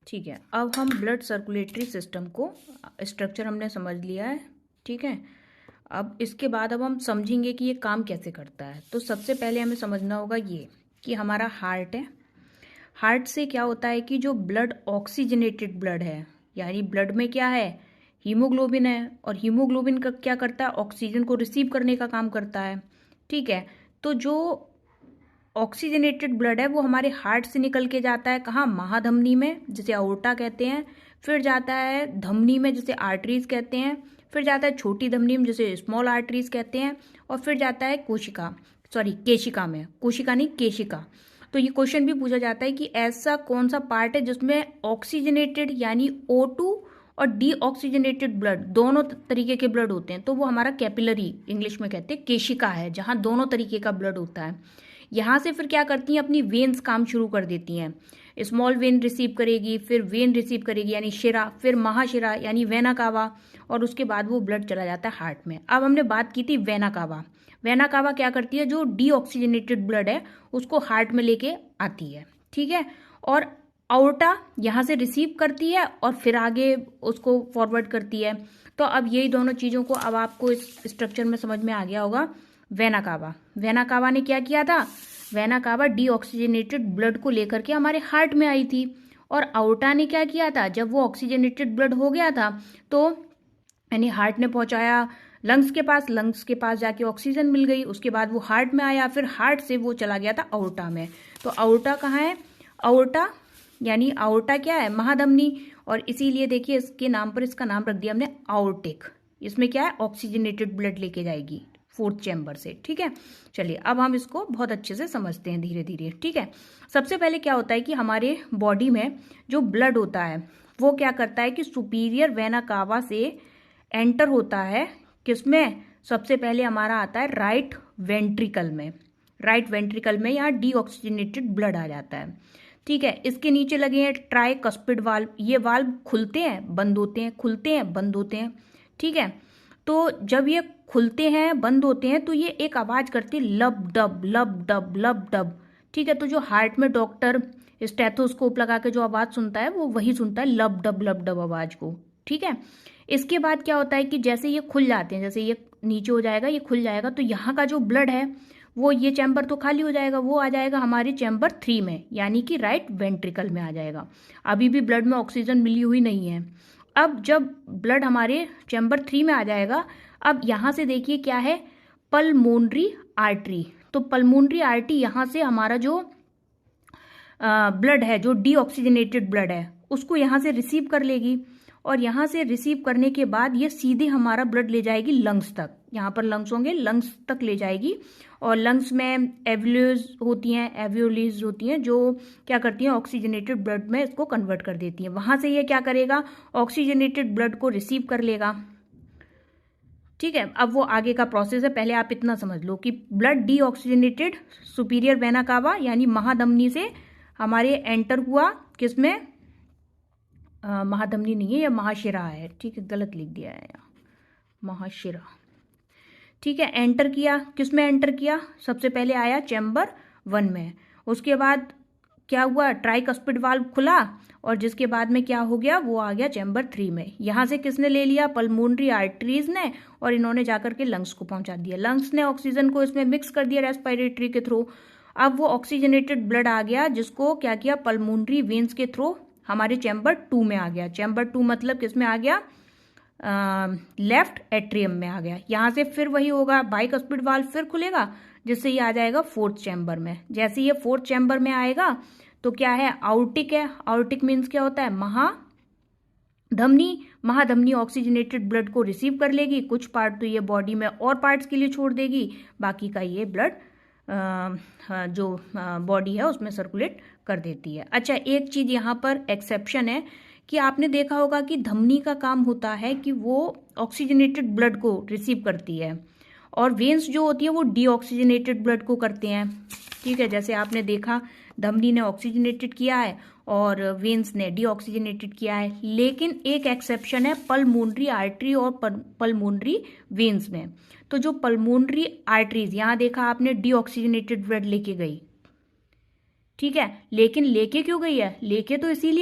ठीक है, अब हम ब्लड सर्कुलेटरी सिस्टम को स्ट्रक्चर हमने समझ लिया है। ठीक है, अब इसके बाद अब हम समझेंगे कि ये काम कैसे करता है। तो सबसे पहले हमें समझना होगा ये कि हमारा हार्ट है। हार्ट से क्या होता है कि जो ब्लड ऑक्सीजनेटेड ब्लड है, यानी ब्लड में क्या है, हीमोग्लोबिन है, और हीमोग्लोबिन का क्या करता है, ऑक्सीजन को रिसीव करने का काम करता है। ठीक है, तो जो ऑक्सीजनेटेड ब्लड है वो हमारे हार्ट से निकल के जाता है कहाँ, महाधमनी में जिसे अओर्टा कहते हैं, फिर जाता है धमनी में जिसे आर्टरीज कहते हैं, फिर जाता है छोटी धमनी में जिसे स्मॉल आर्टरीज कहते हैं, और फिर जाता है केशिका में, कोशिका नहीं केशिका। तो ये क्वेश्चन भी पूछा जाता है कि ऐसा कौन सा पार्ट है जिसमें ऑक्सीजनेटेड यानी O2 और डीऑक्सीजनेटेड ब्लड दोनों तरीके के ब्लड होते हैं। तो वो हमारा कैपिलरी इंग्लिश में कहते हैं केशिका है, जहाँ दोनों तरीके का ब्लड होता है। यहाँ से फिर क्या करती हैं, अपनी वेन्स काम शुरू कर देती हैं। स्मॉल वेन रिसीव करेगी, फिर वेन रिसीव करेगी यानी शिरा, फिर महाशिरा यानी वेना कावा, और उसके बाद वो ब्लड चला जाता है हार्ट में। अब हमने बात की थी वेना कावा। वेना कावा क्या करती है, जो डीऑक्सीजनेटेड ब्लड है उसको हार्ट में लेके आती है। ठीक है, और अओर्टा यहाँ से रिसीव करती है और फिर आगे उसको फॉरवर्ड करती है। तो अब यही दोनों चीज़ों को अब आपको इस स्ट्रक्चर में समझ में आ गया होगा। वेना कावा ने क्या किया था, वेना कावा डीऑक्सीजनेटेड ब्लड को लेकर के हमारे हार्ट में आई थी, और अओर्टा ने क्या किया था, जब वो ऑक्सीजनेटेड ब्लड हो गया था तो यानी हार्ट ने पहुंचाया लंग्स के पास जाके ऑक्सीजन मिल गई, उसके बाद वो हार्ट में आया, फिर हार्ट से वो चला गया था अओर्टा में। तो अओर्टा कहाँ है, अओर्टा यानी अओर्टा क्या है, महाधमनी, और इसीलिए देखिए इसके नाम पर इसका नाम रख दिया हमने आउर्टिक। इसमें क्या है, ऑक्सीजनेटेड ब्लड लेके जाएगी फोर्थ चैम्बर से। ठीक है, चलिए अब हम इसको बहुत अच्छे से समझते हैं धीरे धीरे। ठीक है, सबसे पहले क्या होता है कि हमारे बॉडी में जो ब्लड होता है वो क्या करता है कि सुपीरियर वेना कावा से एंटर होता है, किसमें, सबसे पहले हमारा आता है राइट वेंट्रिकल में यहाँ डीऑक्सीजनेटेड ब्लड आ जाता है। ठीक है, इसके नीचे लगे हैं ट्राइकस्पिड वाल्व, ये वाल्व खुलते हैं बंद होते हैं, खुलते हैं बंद होते हैं। ठीक है, तो जब ये खुलते हैं बंद होते हैं तो ये एक आवाज करती है लब डब लब डब लब डब। ठीक है, तो जो हार्ट में डॉक्टर स्टेथोस्कोप लगा के जो आवाज सुनता है वो वही सुनता है लब डब आवाज को। ठीक है, इसके बाद क्या होता है कि जैसे ये खुल जाते हैं, जैसे ये नीचे हो जाएगा, ये खुल जाएगा, तो यहाँ का जो ब्लड है वो, ये चैम्बर तो खाली हो जाएगा, वो आ जाएगा हमारे चैम्बर 3 में, यानी कि राइट वेंट्रिकल में आ जाएगा। अभी भी ब्लड में ऑक्सीजन मिली हुई नहीं है। अब जब ब्लड हमारे चैम्बर 3 में आ जाएगा, अब यहाँ से देखिए क्या है, पल्मोनरी आर्टरी। तो पल्मोनरी आर्टरी यहाँ से हमारा जो ब्लड है, जो डीऑक्सीजनेटेड ब्लड है, उसको यहाँ से रिसीव कर लेगी, और यहाँ से रिसीव करने के बाद ये सीधे हमारा ब्लड ले जाएगी लंग्स तक। यहाँ पर लंग्स होंगे, लंग्स तक ले जाएगी, और लंग्स में एवियोलीज होती हैं जो क्या करती हैं, ऑक्सीजनेटेड ब्लड में इसको कन्वर्ट कर देती हैं। वहां से ये क्या करेगा, ऑक्सीजनेटेड ब्लड को रिसीव कर लेगा। ठीक है, अब वो आगे का प्रोसेस है, पहले आप इतना समझ लो कि blood deoxygenated superior vena cava यानी महाधमनी से हमारे एंटर हुआ, किसमें, महाधमनी नहीं है, यह महाशिरा है। ठीक है, गलत लिख दिया है यहाँ, महाशिरा। ठीक है, एंटर किया, किसमें एंटर किया, सबसे पहले आया चैम्बर 1 में, उसके बाद क्या हुआ, ट्राइकस्पिड वाल्व खुला, और जिसके बाद में क्या हो गया, वो आ गया चैम्बर 3 में। यहाँ से किसने ले लिया, पल्मोनरी आर्टरीज ने, और इन्होंने जाकर के लंग्स को पहुंचा दिया। लंग्स ने ऑक्सीजन को इसमें मिक्स कर दिया रेस्पिरेटरी के थ्रू। अब वो ऑक्सीजनेटेड ब्लड आ गया, जिसको क्या किया, पल्मोनरी वेन्स के थ्रू हमारे चैम्बर 2 में आ गया। चैम्बर 2 मतलब किसमें आ गया, लेफ्ट एट्रियम में आ गया। यहाँ से फिर वही होगा, बाइकस्पिड वाल्व फिर खुलेगा, जिससे ये आ जाएगा फोर्थ चैम्बर में। जैसे ये फोर्थ चैम्बर में आएगा तो क्या है, आउर्टिक है। आउर्टिक मीन्स क्या होता है, महाधमनी ऑक्सीजनेटेड ब्लड को रिसीव कर लेगी, कुछ पार्ट तो ये बॉडी में और पार्ट्स के लिए छोड़ देगी, बाकी का ये ब्लड जो बॉडी है उसमें सर्कुलेट कर देती है। अच्छा, एक चीज यहाँ पर एक्सेप्शन है कि आपने देखा होगा कि धमनी का काम होता है कि वो ऑक्सीजनेटेड ब्लड को रिसीव करती है, और वेन्स जो होती है वो डीऑक्सीजनेटेड ब्लड को करते हैं। ठीक है, जैसे आपने देखा धमनी ने ऑक्सीजनेटेड किया है और वेन्स ने डीऑक्सीजनेटेड किया है, लेकिन एक एक्सेप्शन है पल्मोनरी आर्टरी और पल्मोनरी वेन्स में। तो जो पल्मोनरी आर्टरीज, यहाँ देखा आपने डीऑक्सीजनेटेड ब्लड लेके गई, ठीक है, लेकिन लेके क्यों गई है, लेके तो इसीलिए